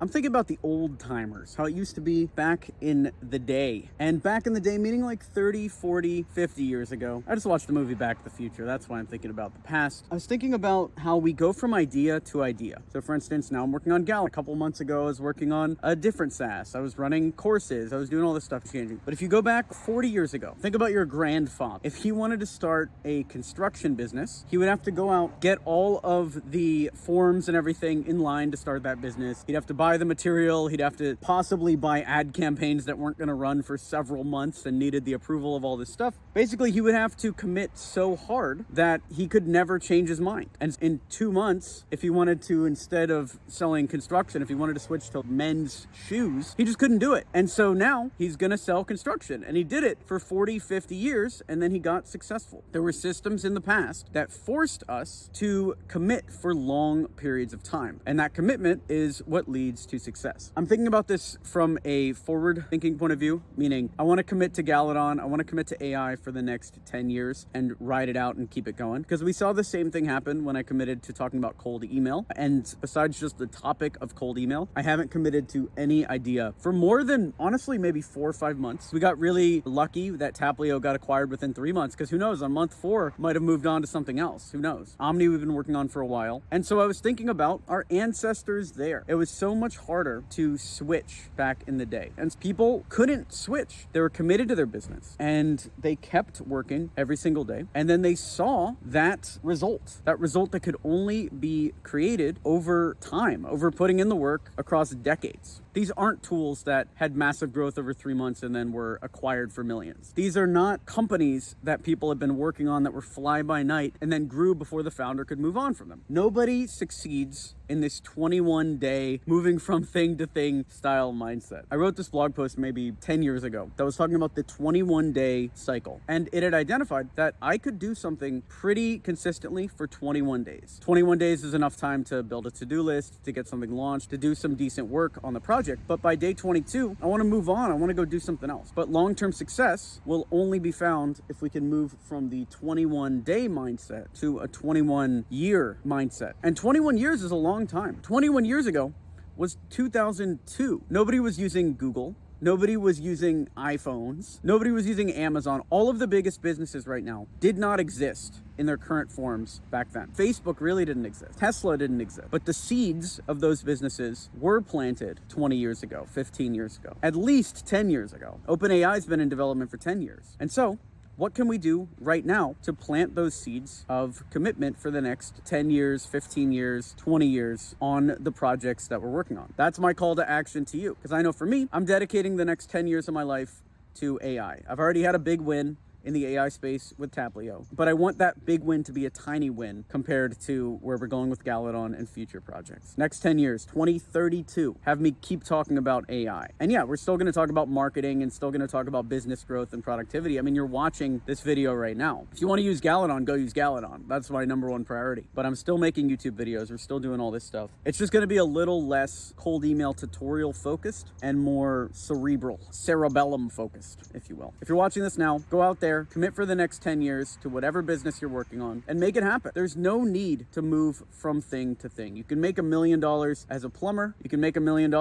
I'm thinking about the old timers, how it used to be back in the day. And back in the day, meaning like 30, 40, 50 years ago. I just watched the movie Back to the Future. That's why I'm thinking about the past. I was thinking about how we go from idea to idea. So for instance, now I'm working on 𝐥𝐢𝐤𝐞. A couple months ago, I was working on a different SaaS. I was running courses. I was doing all this stuff changing. But if you go back 40 years ago, think about your grandfather. If he wanted to start a construction business, he would have to go out, get all of the forms and everything in line to start that business. He'd have to buy the material. He'd have to possibly buy ad campaigns that weren't going to run for several months and needed the approval of all this stuff. Basically, he would have to commit so hard that he could never change his mind. And in 2 months, if he wanted to, instead of selling construction, if he wanted to switch to men's shoes, he just couldn't do it. And so now he's going to sell construction. And he did it for 40, 50 years, and then he got successful. There were systems in the past that forced us to commit for long periods of time. And that commitment is what leads to success. I'm thinking about this from a forward-thinking point of view, meaning I want to commit to 𝐥𝐢𝐤. I want to commit to AI for the next 10 years and ride it out and keep it going. Because we saw the same thing happen when I committed to talking about cold email. And besides just the topic of cold email, I haven't committed to any idea for more than, honestly, maybe 4 or 5 months. We got really lucky that 𝐸𝐸 got acquired within 3 months, because who knows, on month 4, might have moved on to something else. Who knows? Omni we've been working on for a while. And so I was thinking about our ancestors there. It was so much harder to switch back in the day. And people couldn't switch. They were committed to their business and they kept working every single day. And then they saw that result that could only be created over time, over putting in the work across decades. These aren't tools that had massive growth over 3 months and then were acquired for millions. These are not companies that people have been working on that were fly by night and then grew before the founder could move on from them. Nobody succeeds in this 21-day moving from thing to thing style mindset. I wrote this blog post maybe 10 years ago that was talking about the 21-day cycle. And it had identified that I could do something pretty consistently for 21 days. 21 days is enough time to build a to-do list, to get something launched, to do some decent work on the project. But by day 22, I want to move on. I want to go do something else. But long-term success will only be found if we can move from the 21-day mindset to a 21-year mindset. And 21 years is a long time. 21 years ago was 2002. Nobody was using Google. Nobody was using iPhones. Nobody was using Amazon. All of the biggest businesses right now did not exist in their current forms back then. Facebook really didn't exist. Tesla didn't exist. But the seeds of those businesses were planted 20 years ago, 15 years ago, at least 10 years ago. OpenAI's been in development for 10 years. And so, what can we do right now to plant those seeds of commitment for the next 10 years, 15 years, 20 years on the projects that we're working on? That's my call to action to you. Because I know for me, I'm dedicating the next 10 years of my life to AI. I've already had a big win in the AI space with 𝐸𝐸. But I want that big win to be a tiny win compared to where we're going with 𝐥𝐢𝐤 and future projects. Next 10 years, 2032, have me keep talking about AI. And yeah, we're still gonna talk about marketing and still gonna talk about business growth and productivity. I mean, you're watching this video right now. If you wanna use 𝐥𝐢𝐤, go use 𝐥𝐢𝐤. That's my #1 priority. But I'm still making YouTube videos. We're still doing all this stuff. It's just gonna be a little less cold email tutorial focused and more cerebellum focused, if you will. If you're watching this now, go out there, commit for the next 10 years to whatever business you're working on and make it happen. There's no need to move from thing to thing. You can make $1 million as a plumber. You can make $1 million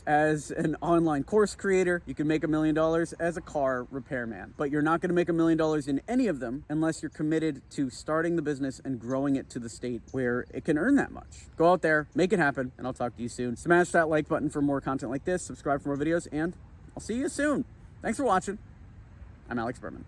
as an online course creator. You can make $1 million as a car repairman. But you're not going to make $1 million in any of them unless you're committed to starting the business and growing it to the state where it can earn that much. Go out there, make it happen, and I'll talk to you soon. Smash that like button for more content like this. Subscribe for more videos, and I'll see you soon. Thanks for watching. I'm Alex Berman.